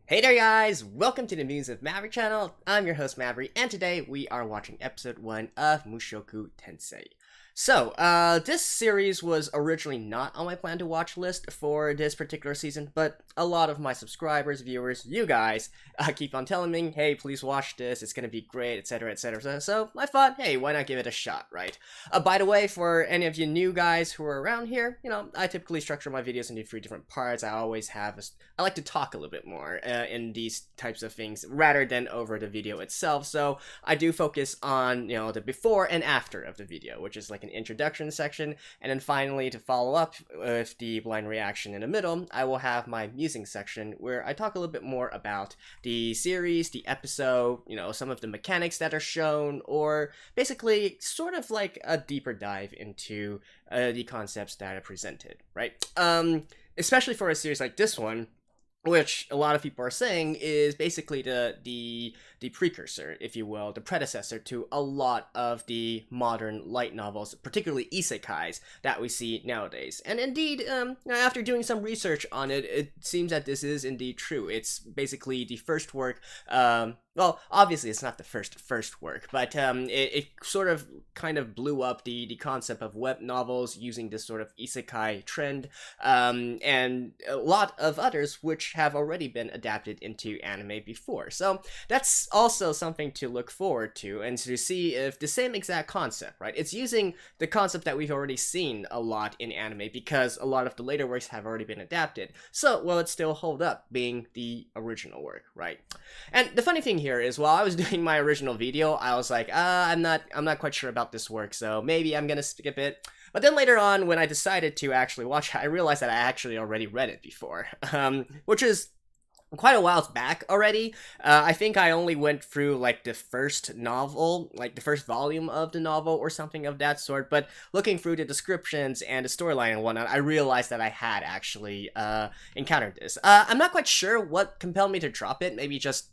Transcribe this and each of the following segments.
Hey there guys, welcome to the Musings&Review channel. I'm your host Maverick, and today we are watching episode 1 of Mushoku Tensei. So, this series was originally not on my plan to watch list for this particular season, but a lot of my subscribers, viewers, you guys, keep on telling me, hey, please watch this, it's gonna be great, etc, etc, so I thought, hey, why not give it a shot, right? By the way, for any of you new guys who are around here, I typically structure my videos into 3 different parts. I always have, I like to talk a little bit more in these types of things, rather than over the video itself, so I do focus on, the before and after of the video, which is like an introduction section, and then finally, to follow up with the blind reaction in the middle, I will have my musing section where I talk a little bit more about the series, the episode, some of the mechanics that are shown, or basically sort of like a deeper dive into the concepts that are presented, right? Especially for a series like this one, which a lot of people are saying is basically the precursor, if you will, the predecessor to a lot of the modern light novels, particularly isekais, that we see nowadays. And indeed, after doing some research on it, it seems that this is indeed true. It's basically the first work, well, obviously it's not the first work, but it sort of kind of blew up the concept of web novels using this sort of isekai trend, and a lot of others which have already been adapted into anime before. So that's also something to look forward to, and to see if the same exact concept, right? It's using the concept that we've already seen a lot in anime, because a lot of the later works have already been adapted. So will it still hold up being the original work, right? And the funny thing here is, while I was doing my original video, I was like, I'm not quite sure about this work, so maybe I'm gonna skip it. But then later on, when I decided to actually watch it, I realized that I actually already read it before, which is quite a while back already. I think I only went through like the first novel, like the first volume of the novel or something of that sort, but looking through the descriptions and the storyline and whatnot, I realized that I had actually encountered this. I'm not quite sure what compelled me to drop it, maybe just,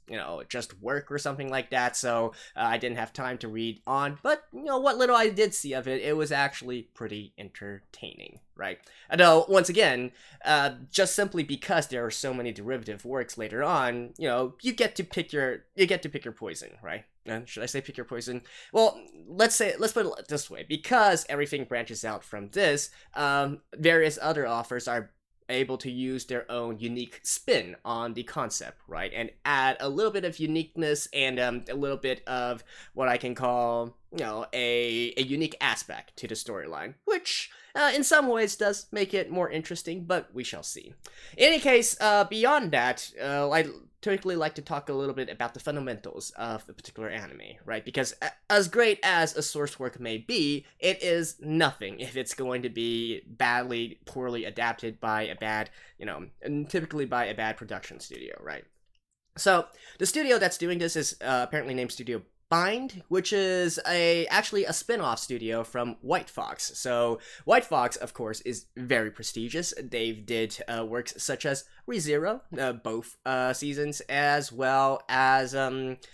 just work or something like that, so I didn't have time to read on, but, what little I did see of it, it was actually pretty entertaining, right? Although, once again, just simply because there are so many derivative works later on, you get to pick your poison, right? Should I say pick your poison? Well, let's put it this way: because everything branches out from this, various other authors are able to use their own unique spin on the concept, right? And add a little bit of uniqueness and a little bit of what I can call, a unique aspect to the storyline, which in some ways does make it more interesting, but we shall see. In any case, beyond that, I typically like to talk a little bit about the fundamentals of the particular anime, right? Because as great as a source work may be, it is nothing if it's going to be poorly adapted by a bad, and typically by a bad production studio, right? So the studio that's doing this is apparently named Studio Bind, which is actually a spin-off studio from White Fox. So White Fox, of course, is very prestigious. They did works such as ReZero, both seasons, as well as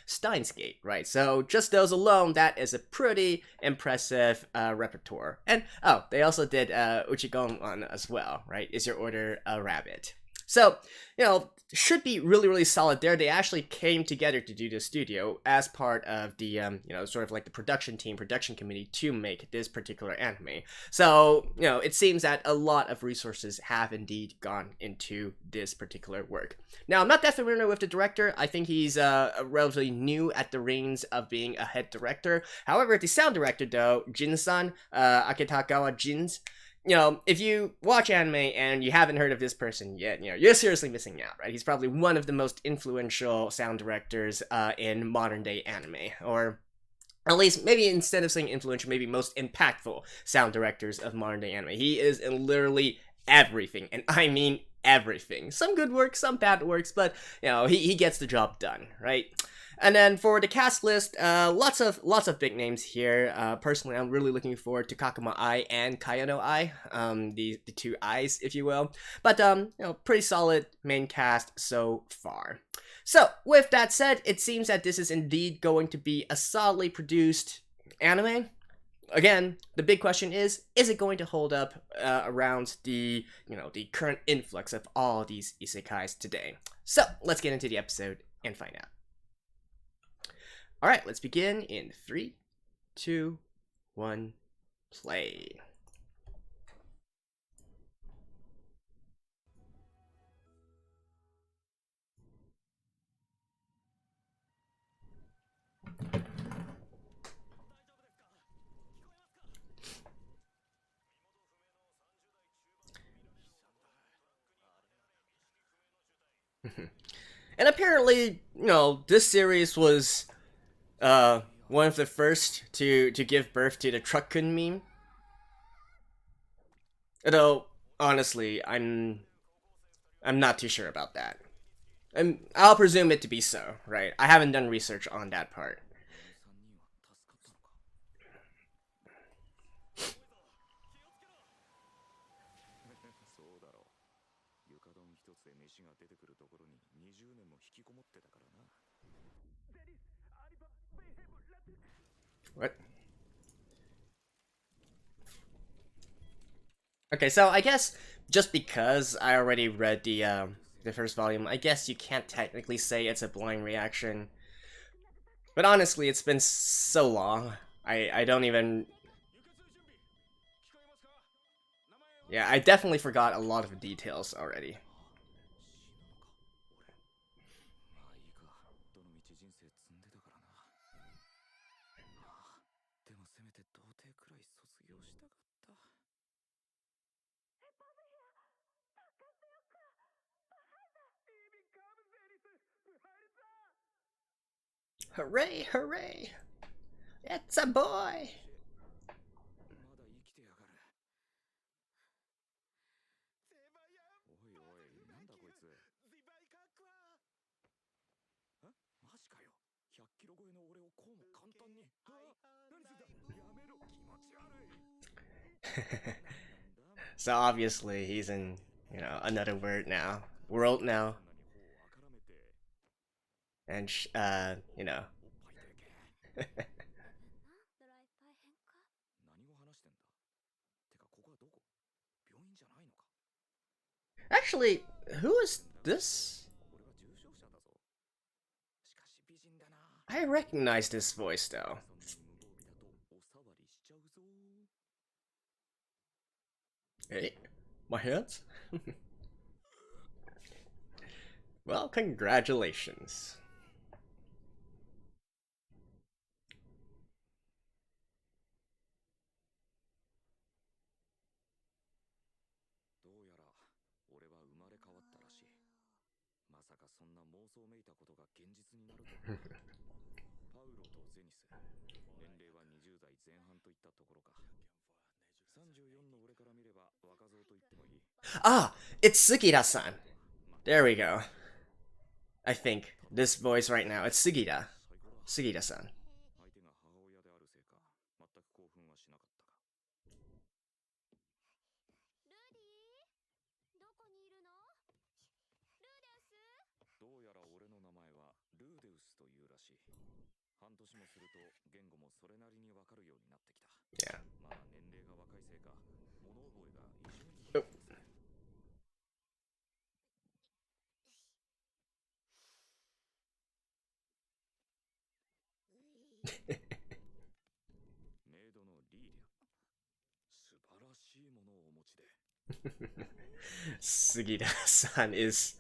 Steins Gate, right? So just those alone, that is a pretty impressive repertoire. And they also did Uchigon as well, right? Is Your Order a Rabbit? So, should be really, really solid there. They actually came together to do the studio as part of the, sort of like the production committee to make this particular anime. So, it seems that a lot of resources have indeed gone into this particular work. Now, I'm not that familiar with the director. I think he's relatively new at the reins of being a head director. However, the sound director, though, Jin-san, Akitagawa Jins, if you watch anime and you haven't heard of this person yet, you're seriously missing out, right? He's probably one of the most influential sound directors in modern day anime, or at least, maybe instead of saying influential, maybe most impactful sound directors of modern day anime. He is in literally everything, and I mean everything. Some good work, some bad works, but, he gets the job done, right? And then for the cast list, lots of big names here. Personally, I'm really looking forward to Kakuma Ai and Kayano Ai, the two eyes, if you will. But pretty solid main cast so far. So with that said, it seems that this is indeed going to be a solidly produced anime. again, the big question is it going to hold up around the the current influx of all these isekais today? So let's get into the episode and find out. All right, let's begin in 3, 2, 1, play. And apparently, this series was one of the first to give birth to the truck-kun meme. Though honestly, I'm not too sure about that. I'll presume it to be so, right? I haven't done research on that part. What? Okay, so I guess just because I already read the first volume, I guess you can't technically say it's a blind reaction. But honestly, it's been so long. I don't even. Yeah, I definitely forgot a lot of details already. Hooray, hooray! It's a boy! So obviously he's in, another world now. And, Actually, who is this? I recognize this voice though. Hey, my hands? Well, congratulations. Ah, it's Sugita-san. There we go. I think this voice right now, it's Sugita. Sugita-san. Yeah. Oh. Sugita-san is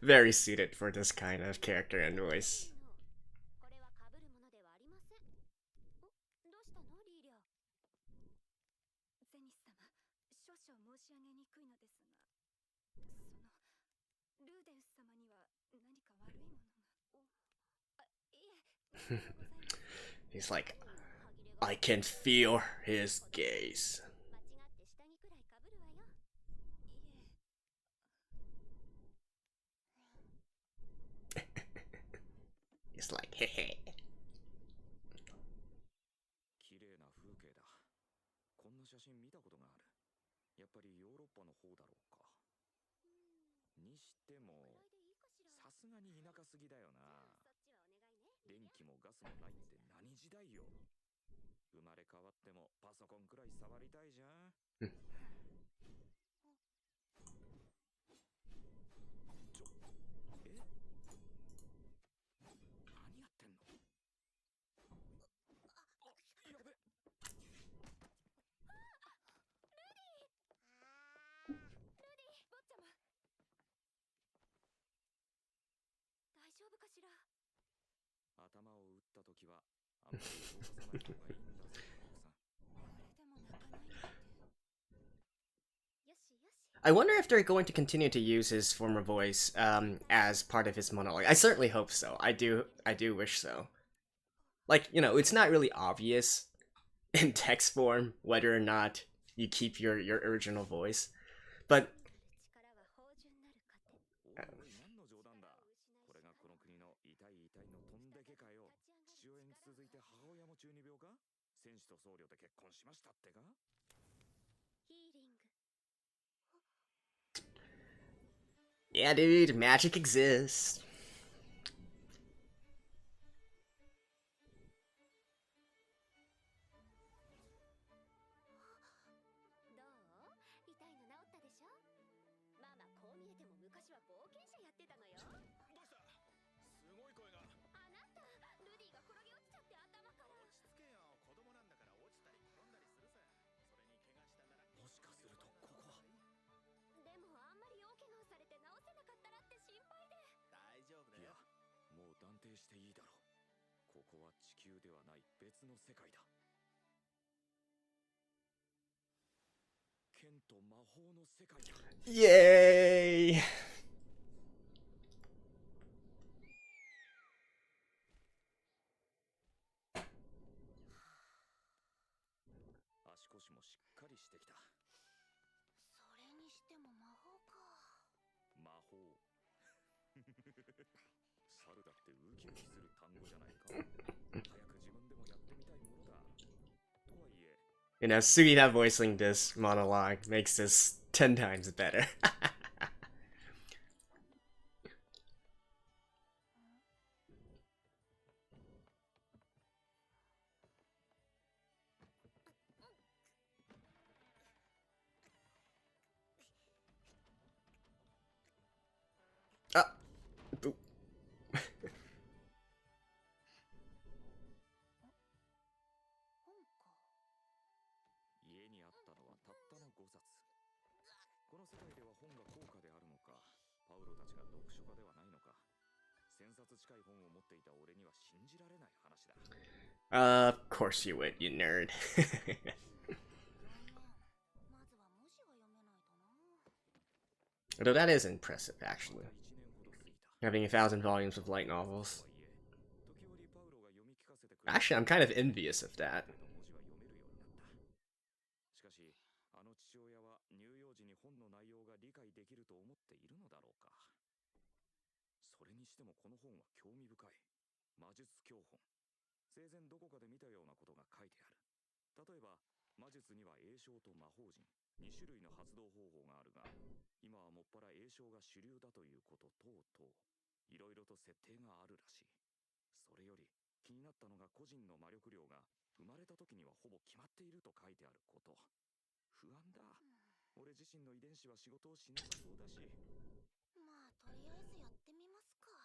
very suited for this kind of character and voice. He's like, I can feel his gaze. He's like, hehe. 生まれ変わってもパソコンくらい触りたいじゃん。何やってんの。やべ。大丈夫かしら。頭を打った時はあんまり動かさない方がいいんだぜ、奥さん。これでも泣かないなんて。I wonder if they're going to continue to use his former voice as part of his monologue. I certainly hope so. I do wish so. Like, you know, it's not really obvious in text form whether or not you keep your original voice, but おい、何の冗談だ。これがこの国の痛い痛いの飛んでけかよ。父親に続いて母親も中二病か。戦士と僧侶で結婚しましたってか。ヒーリング。 yeah, dude, magic exists. どう？痛いの治ったでしょ？ママこう見えても昔は冒険者やってたのよ。どうした。すごい声が。あなた、ルディが転げ落ちちゃって頭から。落ち着けよ。子供なんだから落ちたり転んだりするさ。それに怪我したなら。もしかするとここは。でもあんまり大怪我をされて治せなかったらって心配で。大丈夫だよ。いや、もう断定していいだろう。ここは地球ではない別の世界だ。剣と魔法の世界だ。Yay! 足腰もしっかりしてきた。それにしても魔法か。魔法。猿だってウキウキする単語じゃないか。早く自分でもやってみたいものだ。とはいえ。You know, Sugita voicing this monologue makes this 10 times better. Ah! Boop. 本か。家にあったのはたったの5冊。この世界では本が高価であるのか、パウロたちが読書家ではないのか。1000冊近い本を持っていた俺には信じられない話だ。Of course you would, you nerd. まずは文字が読めないとな。 Although that is impressive, actually. 1年ほど過ぎた。Having 1,000 volumes of light novels. 時折パウロが読み聞かせてくれる。Actually, I'm kind of envious of that. 文字は読めるようになった。しかし、あの父親は乳幼児に本の内容が理解できると思っているのだろうか。それにしてもこの本は興味深い。魔術教本。生前どこかで見たようなことが書いてある。例えば、魔術には詠唱と魔法陣、2種類の発動方法があるが、今はもっぱら詠唱が主流だということ等々、いろいろと設定があるらしい。それより気になったのが個人の魔力量が生まれた時にはほぼ決まっていると書いてあること。不安だ。俺自身の遺伝子は仕事をしなさそうだし。まあとりあえずやってみますか。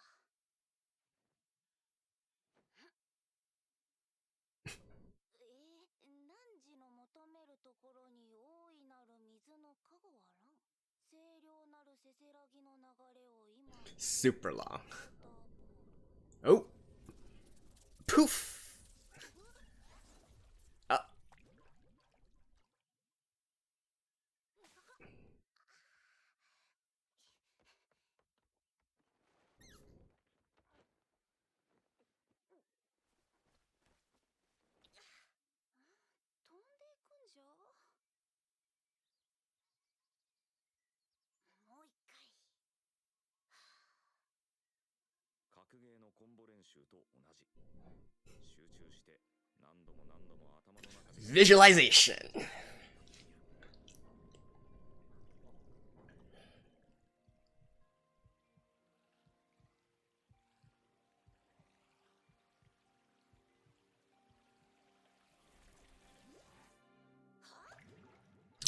汝の求めるところに大いなる水の加護はらん。清涼なるせせらぎの流れを今 Super long. Oh! Poof! Ah. 飛んでいくんじゃ。もう一回。格ゲーのコンボ練習と同じ。集中して何度も何度も頭の中で Visualization!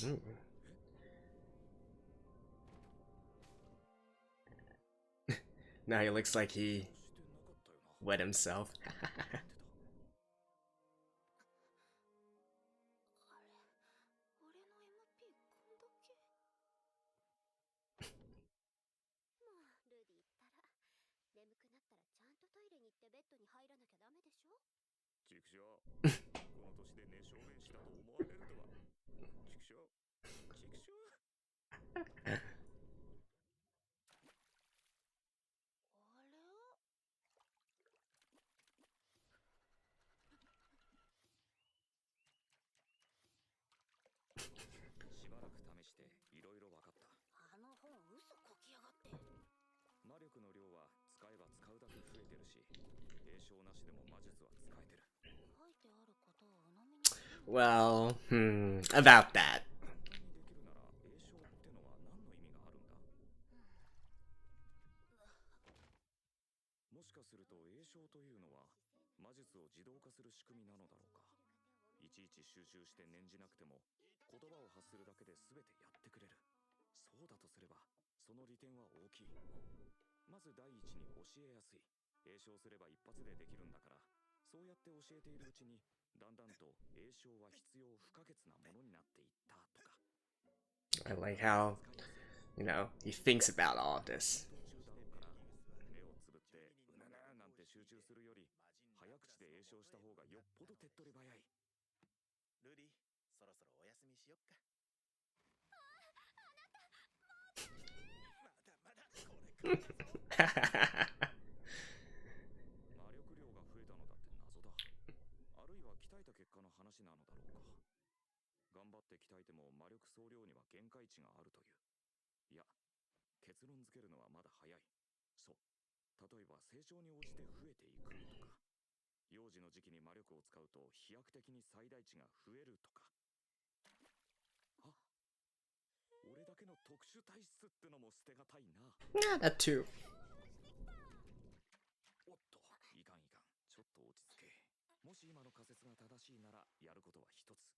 Ooh. Now he looks like he wet himself. 俺の MP こんだけ。もうルディったら眠くなったらちゃんとトイレに行ってベッドに入らなきゃダメでしょ。畜生この年で寝正面したと思われるとは。畜生畜生。あれしばらく試していろいろ分かった。あの本嘘こきやがって。魔力の量は使えば使うだけ増えてるし、栄唱なしでも魔術は使えてる。書いてあることを鵜呑みに。Well, about that. 簡単にできるなら栄唱ってのは何の意味があるんだ。もしかすると栄唱というのは魔術を自動化する仕組みなのだろうか。いちいち集中して念じなくても言葉を発するだけで全てやってくれる。そうだとすればその利点は大きい。まず第一に教えやすい。栄唱すれば一発でできるんだから、そうやって教えているうちにだんだんと栄唱は必要不可欠なものになっていったとか。 I like how, he thinks about all of this. 途中だろうから目をつぶってうなななんて集中するより早口で栄唱した方がよっぽど手っ取り早い。ルディ、そろそろお休みしよっか。まだまだこれからだぞ。魔力量が増えたのだって謎だ。あるいは鍛えた結果の話なのだろうか。頑張って鍛えても魔力総量には限界値があるという。いや、結論付けるのはまだ早い。そう、例えば成長に応じて増えていくとか、幼児の時期に魔力を使うと飛躍的に最大値が増えるとか。あ、俺だけの特殊体質ってのも捨てがたいな。Yeah, that too. おっと、いかんいかん、ちょっと落ち着け。もし今の仮説が正しいならやることは一つ。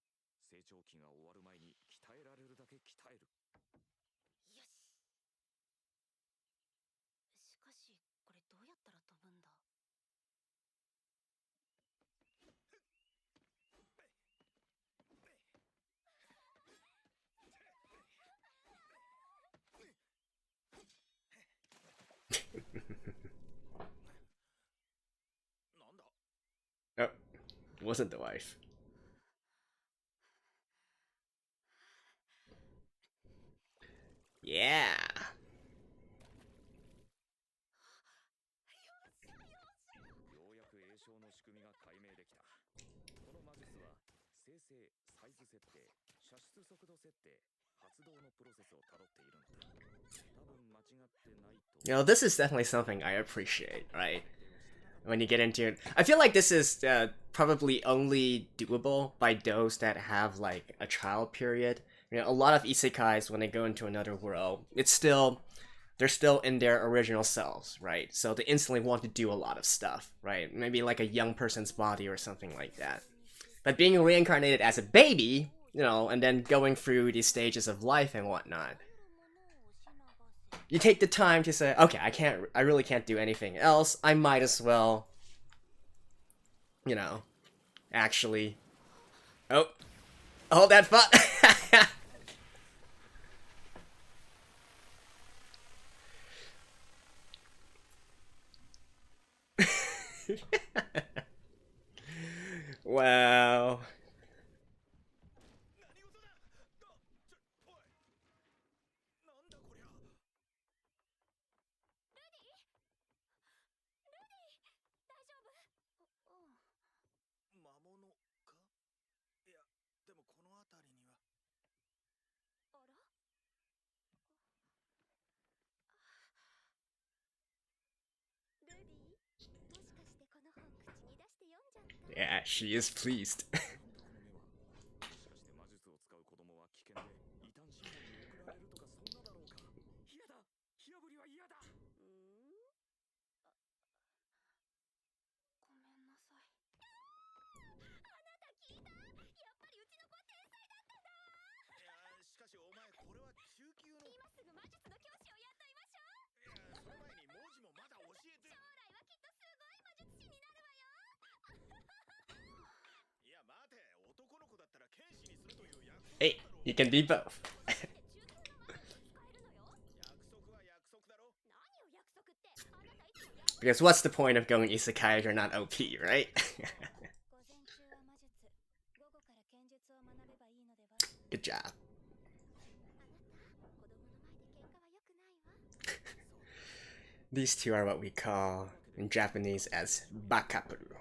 成長期が終わる前に鍛えられるだけ鍛える。よし。しかしこれどうやったら飛ぶんだ。なんだ。 Oh, it wasn't the wife. Yeah. ようやく栄唱の仕組みが解明できた。この魔術は生成、サイズ設定、射出速度設定、発動のプロセスをたどっているのだ。多分間違ってないと。This is definitely something I appreciate, right? When you get into it, I feel like this is probably only doable by those that have like a child period. A lot of isekais when they go into another world, they're still in their original selves, right? So they instantly want to do a lot of stuff, right? Maybe like a young person's body or something like that. But being reincarnated as a baby, and then going through these stages of life and whatnot, you take the time to say, okay, I really can't do anything else. I might as well, actually. Oh, hold that thought. Wow. 何事だ。おい、なんだこりゃ。大丈夫。魔物か。いや、でもこの辺りには。あら。ルディ、もしかしてこの本口に出して読んじゃった。 Yeah, she is pleased. もしかして魔術を使う子供は危険で異端審判に送られるとか、そんなだろうか。嫌だ、火あぶりは嫌だ。ごめんなさい。あなた聞いた？やっぱりうちの子天才だったんだわ。いや、これは中級の。今すぐ魔術の教師を雇いましょう。いや、その前に文字もまだ教えて。将来はきっとすごい魔術師になるわよ。いや、待て、男の子だったら剣士にするという約束 Hey, だろ。 you can be both. 中級の魔術使えるのよ。約束は約束だろ。何を約束って、あなたいつもや Because what's the point of going isekai if you're not OP, right? 午前中は魔術、午後から剣術を学べばいいのでは。 Good job. あなた、子供の前で喧嘩は良くないわ。 These two are what we call in Japanese as bakapuru.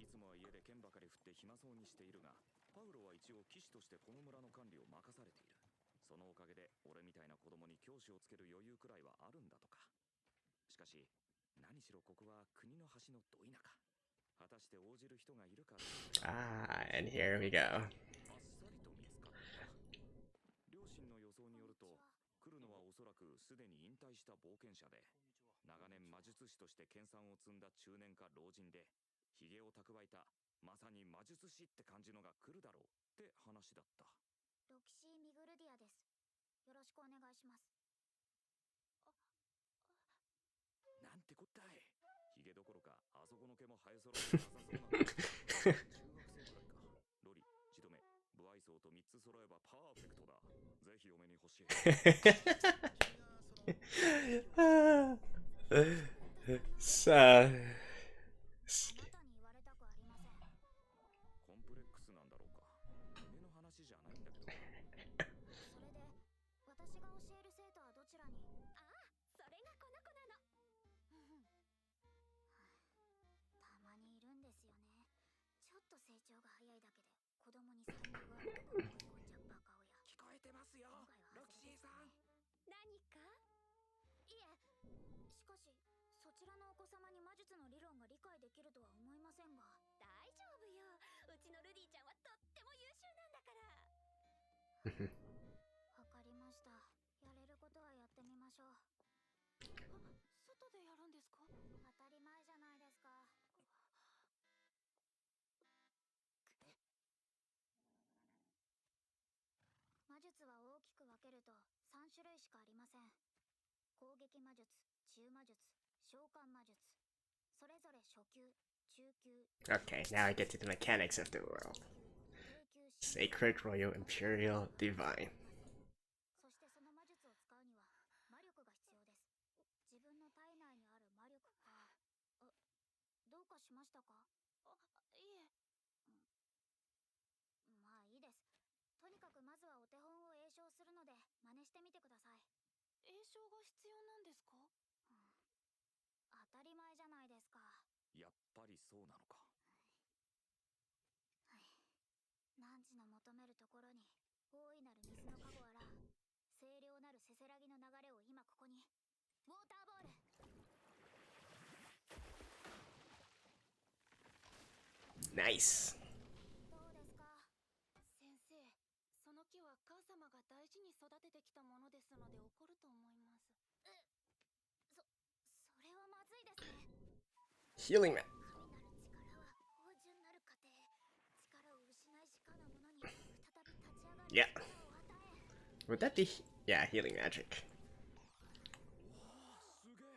いつもは家で剣ばかり振って暇そうにしているが、パウロは一応騎士としてこの村の管理を任されている。そのおかげで俺みたいな子供に教師をつける余裕くらいはあるんだとか。しかし何しろここは国の端のど田舎。果たして応じる人がいるか。 Ah, and here we go. あっさりと見つかった。両親の予想によると、来るのはおそらくすでに引退した冒険者で、長年魔術師として研鑽を積んだ中年か老人で、ヒゲを蓄えたまさに魔術師って感じのが来るだろうって話だった。ロキシー・ミグルディアです。よろしくお願いします。なんてこったい。ヒゲどころかあそこの毛も生え揃ってなさそうなんだ。中学生くらいか。ロリ、ジドメ、ブアイソーと3つ揃えばパーフェクトだ。ぜひ嫁に欲しい。さあ、あなたに言われたくありません。コンプレックスなんだろうか。夢の話じゃないんだけど。それで、私が教える生徒はどちらに？ああ、それがこの子なの。たまにいるんですよね。ちょっと成長が早いだけで子供に才能があるとこ思い込んじゃうバカ親。聞こえてますよ、ロキシーさん。何か？いえ、しかしそちらのお子様に魔術の理論が理解できるとは思いませんが。大丈夫よ、うちのルディちゃんはとっても優秀なんだから。わかりました。やれることはやってみましょう。外でやるんですか？当たり前じゃないですか。魔術は大きく分けると3種類しかありません。攻撃魔術、中魔術、召喚魔術。それぞれ初級、中級。 Okay, now I get to the mechanics of the world. Sacred, Royal, Imperial, Divine. そしてその魔術を使うには魔力が必要です。自分の体内にある魔力か。どうかしましたか？いえ。まあいいです。とにかくまずはお手本を詠唱するので真似してみてください。詠唱が必要なんですか？当たり前じゃないですか。やっぱりそうなのか。汝の求めるところに大いなる水の加護あら清涼なるせせらぎの流れを今ここに。ウォーターボール。 Nice. どうですか？先生、その木は母様が大事に育ててきたものですので怒ると思います。それはまずいですね。 Healing man. 神なる力は芳醇なる過程。力を失いしかぬ者に再び立ち上がる Yeah. 力を与え。 Would that be... Yeah, healing magic. すげえ。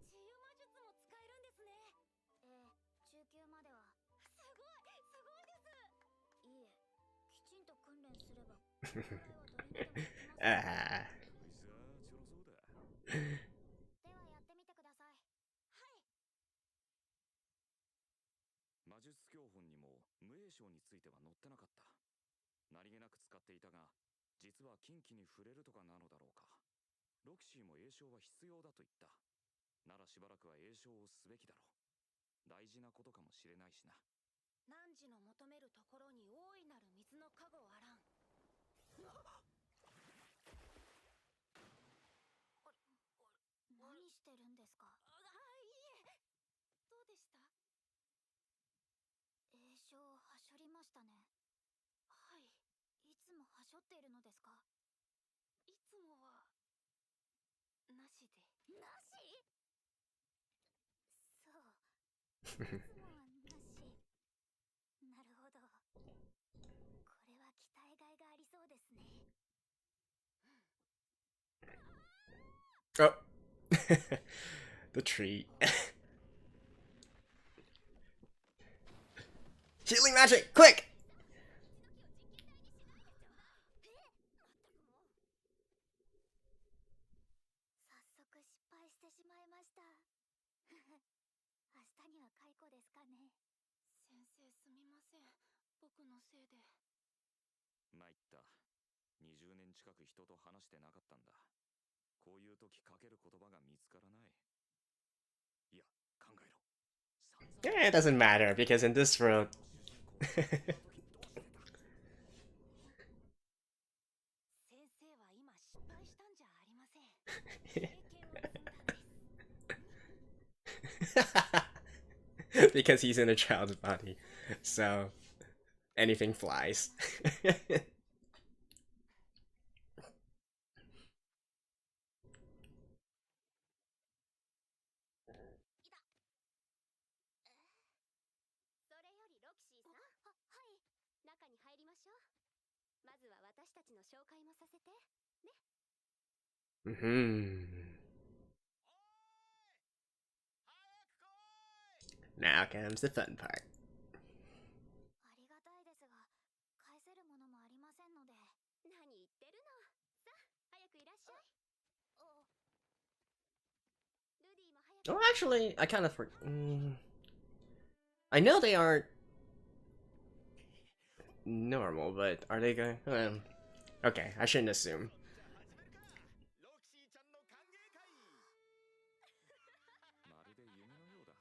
治癒魔術も使えるんですね。中級までは。すごいです。いいえ、きちんと訓練すればこれくらいは誰にでもできます。 Ah. さあ、ちょろそうだ。ではやってみてください。はい。魔術教本にも無栄唱については載ってなかった。何気なく使っていたが、実は禁忌に触れるとかなのだろうか。ロキシーも栄唱は必要だと言った。ならしばらくは栄唱をすべきだろう。大事なことかもしれないしな。汝の求めるところに大いなる水の加護あらん。何してるんですか？いえ。どうでした？栄唱をはしょりましたね。はい。いつもはしょっているのですか？いつもはなしで。なし？そう。いつもはなし。なるほど。これは期待外がありそうですね。Oh. The tree. Healing magic! Quick! 早速失敗してしまいました。明日には解雇ですかね。先生すみません。僕のせいで。参った。20年近く人と話してなかったんだ。こういう時かける言葉が見つからない。いや、考えろ。Yeah, it doesn't matter because in this world. 先生は今失敗したんじゃありません。経験を積んだんです。Because he's in a child's body, so anything flies. それよりロキシーさん。はい。中に入りましょう。まずは私たちの紹介もさせて。ね。Now comes the fun part. ありがたいですが、返せるものもありませんので。何言ってるの。さあ、早くいらっしゃい。ルディも早く。Oh, actually, I kind of I know they aren't normal, but are they going? Okay, I shouldn't assume. まるで夢のようだ。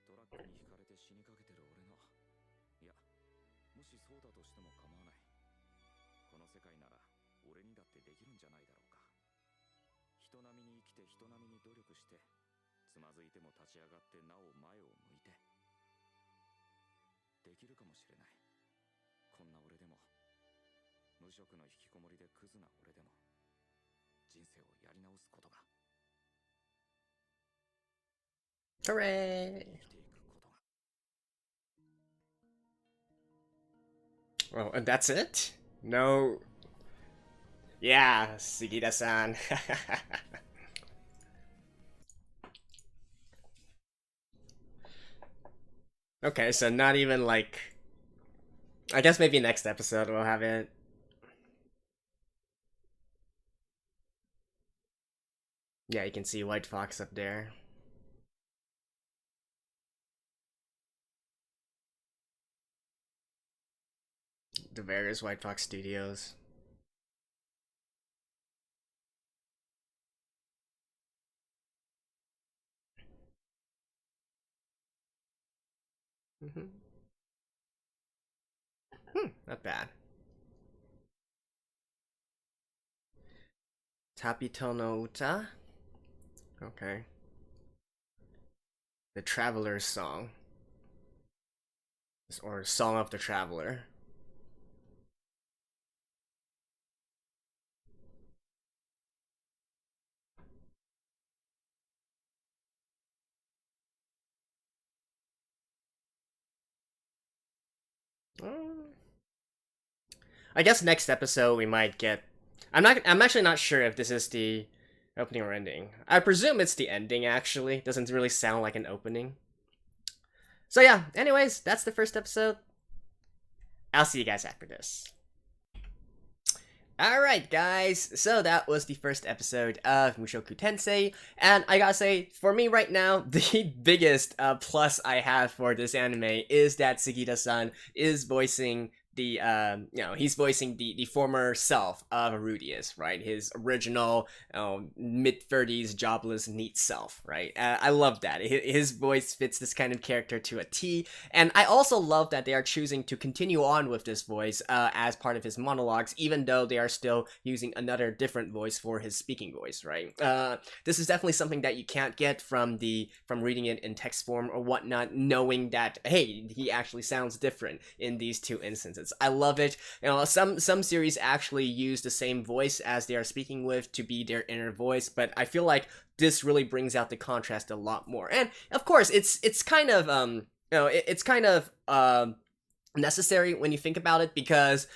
トラックにひかれて死にかけてる俺の。いや、もしそうだとしても構わない。この世界なら俺にだってできるんじゃないだろうか。人並みに生きて人並みに努力して、つまずいても立ち上がってなお前を向いて。できるかもしれない。こんな俺でも、無職の引きこもりでクズな俺でも、人生をやり直すことが。 Hooray! Oh, and that's it? No. Yeah, Sugita-san. Okay, so not even like. I guess maybe next episode we'll have it. Yeah, you can see White Fox up there. The various White Fox studios. Not bad. Tapito no Uta? Okay. The Traveler's Song. Or Song of the Traveler. I guess next episode we might get. I'm actually not sure if this is the opening or ending. I presume it's the ending. Actually, doesn't really sound like an opening. So yeah. Anyways, that's the first episode. I'll see you guys after this. Alright guys, so that was the first episode of Mushoku Tensei, and I gotta say, for me right now, the biggest plus I have for this anime is that Sugita-san is voicing the, he's voicing the former self of Rudeus, right? His original, mid-30s jobless neat self, right? I love that. His voice fits this kind of character to a T, and I also love that they are choosing to continue on with this voice as part of his monologues, even though they are still using another different voice for his speaking voice, right? This is definitely something that you can't get from reading it in text form or whatnot, knowing that, hey, he actually sounds different in these two instances. I love it. You know, some series actually use the same voice as they are speaking with to be their inner voice, but I feel like this really brings out the contrast a lot more. And of course, it's kind of it's kind of necessary when you think about it, because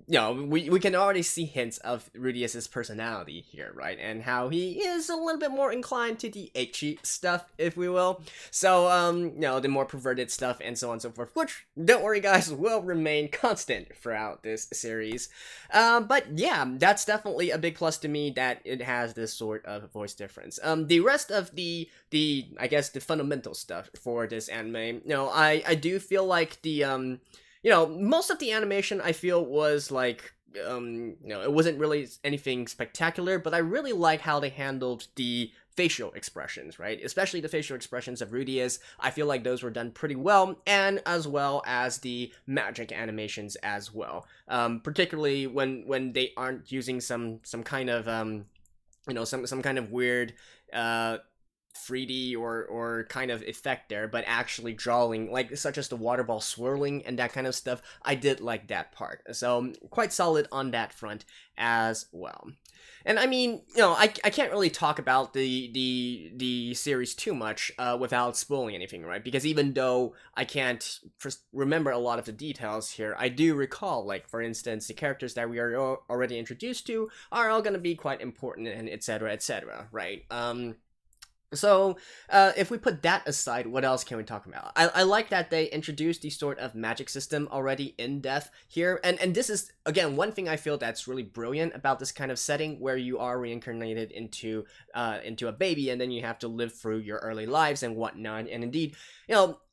we can already see hints of Rudeus's personality here, right? And how he is a little bit more inclined to the ecchi stuff, if we will. So, the more perverted stuff and so on and so forth, which, don't worry guys, will remain constant throughout this series. But yeah, that's definitely a big plus to me that it has this sort of voice difference. The rest of the I guess the fundamental stuff for this anime, I do feel like the most of the animation I feel was like, it wasn't really anything spectacular, but I really like how they handled the facial expressions, right? Especially the facial expressions of Rudeus. I feel like those were done pretty well, and as well as the magic animations as well. Particularly when they aren't using some kind of some kind of weird 3D or kind of effect there, but actually drawing, like, such as the water ball swirling and that kind of stuff. I did like that part, so quite solid on that front as well. And I mean, I can't really talk about the series too much without spoiling anything, right? Because even though I can't remember a lot of the details here, I do recall, like, for instance, the characters that we are already introduced to are all going to be quite important, and etc., right? So, if we put that aside, what else can we talk about? I like that they introduced the sort of magic system already in depth here, and this is, again, one thing I feel that's really brilliant about this kind of setting, where you are reincarnated into a baby, and then you have to live through your early lives and whatnot, and indeed,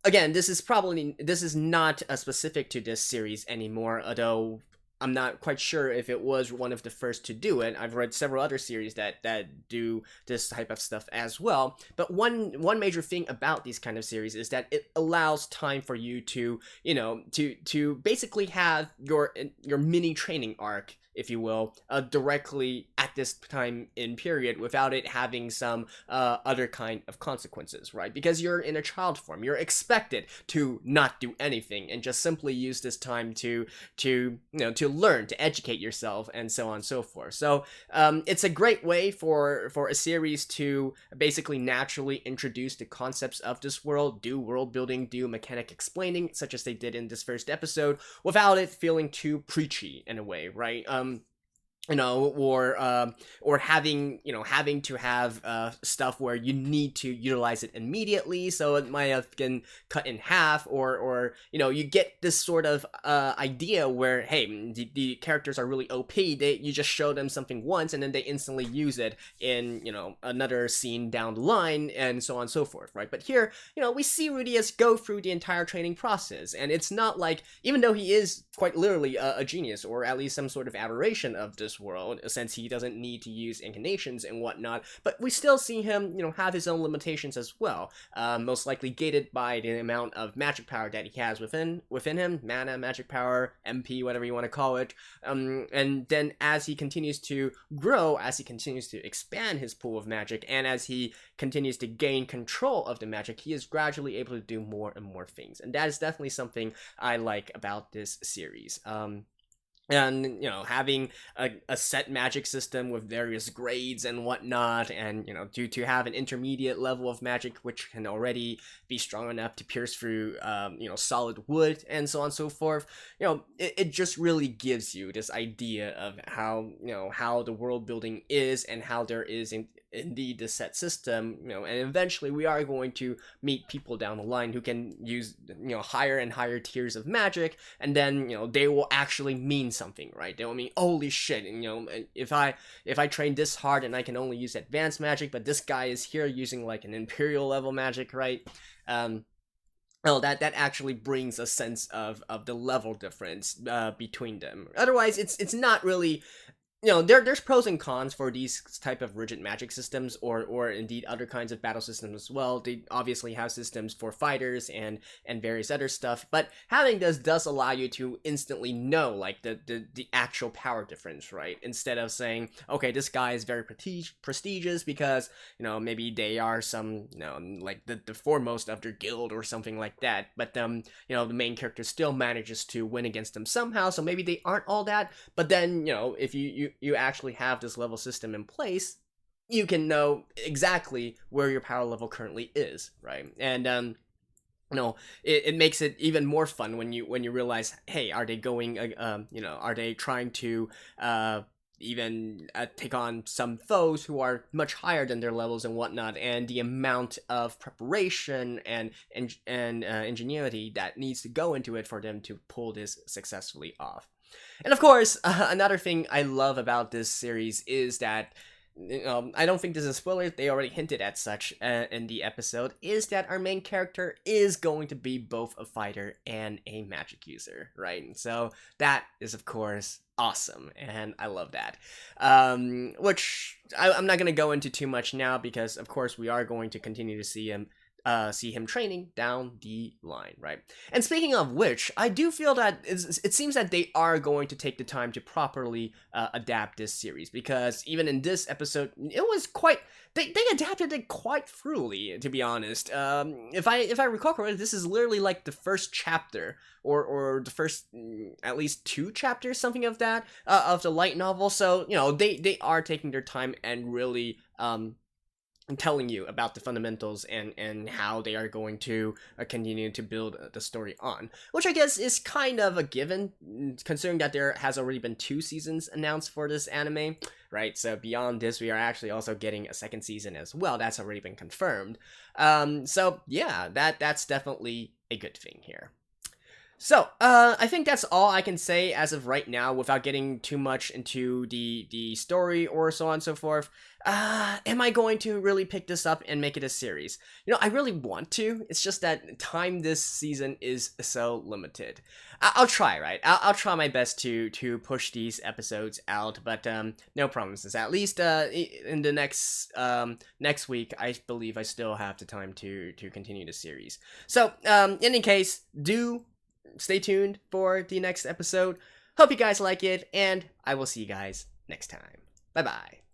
again, this is not specific to this series anymore, although I'm not quite sure if it was one of the first to do it. I've read several other series that do this type of stuff as well. But one major thing about these kind of series is that it allows time for you to, to basically have your mini training arc, if you will, directly at this time in period, without it having some other kind of consequences, right? Because you're in a child form, you're expected to not do anything and just simply use this time to learn, to educate yourself, and so on and so forth. So it's a great way for a series to basically naturally introduce the concepts of this world, do world building, do mechanic explaining, such as they did in this first episode, without it feeling too preachy in a way, right? Or having to have stuff where you need to utilize it immediately, so it might have been cut in half, or you get this sort of idea where, hey, the characters are really OP, you just show them something once and then they instantly use it in another scene down the line, and so on and so forth, right? But here, we see Rudeus go through the entire training process, and it's not like, even though he is quite literally a genius, or at least some sort of aberration of this world, since he doesn't need to use incarnations and whatnot, but we still see him, have his own limitations as well, most likely gated by the amount of magic power that he has within him, mana, magic power, MP, whatever you want to call it, and then as he continues to grow, as he continues to expand his pool of magic, and as he continues to gain control of the magic, he is gradually able to do more and more things, and that is definitely something I like about this series. And having a set magic system with various grades and whatnot, and to have an intermediate level of magic which can already be strong enough to pierce through solid wood, and so on and so forth, it just really gives you this idea of how the world building is, and how there is indeed the set system, and eventually we are going to meet people down the line who can use higher and higher tiers of magic, and then they will actually mean something, right? They will mean, holy shit, and if I train this hard and I can only use advanced magic, but this guy is here using like an imperial level magic, right? That actually brings a sense of the level difference between them. Otherwise, it's not really. There's pros and cons for these type of rigid magic systems, or indeed other kinds of battle systems as well. They obviously have systems for fighters and various other stuff, but having this does allow you to instantly know, like, the actual power difference, right? Instead of saying, okay, this guy is very prestigious because, maybe they are some, like the foremost of their guild or something like that, but the main character still manages to win against them somehow, so maybe they aren't all that, but then, if you actually have this level system in place, you can know exactly where your power level currently is, right? And you know, it makes it even more fun when you realize, hey, are they going, are they trying to even take on some foes who are much higher than their levels and whatnot, and the amount of preparation and ingenuity that needs to go into it for them to pull this successfully off. And of course, another thing I love about this series is that, I don't think this is a spoiler, they already hinted at such in the episode, is that our main character is going to be both a fighter and a magic user, right? So that is, of course, awesome, and I love that. Which I'm not going to go into too much now, because, of course, we are going to continue to see him training down the line, right? And speaking of which, I do feel that it seems that they are going to take the time to properly adapt this series, because even in this episode, it was quite, they adapted it quite thoroughly, to be honest. If I recall correctly, this is literally like the first chapter, or the first at least 2 chapters, something of that, of the light novel. So, they are taking their time and really telling you about the fundamentals and how they are going to continue to build the story on, which I guess is kind of a given, considering that there has already been 2 seasons announced for this anime, right? So beyond this, we are actually also getting a 2nd season as well. That's already been confirmed. So yeah, that's definitely a good thing here. So, I think that's all I can say as of right now without getting too much into the story or so on and so forth. Am I going to really pick this up and make it a series? I really want to. It's just that time this season is so limited. I'll try, right? I'll try my best to push these episodes out, but no promises. At least in the next week, I believe I still have the time to continue the series. So, in any case, do stay tuned for the next episode. Hope you guys like it, and I will see you guys next time. Bye bye.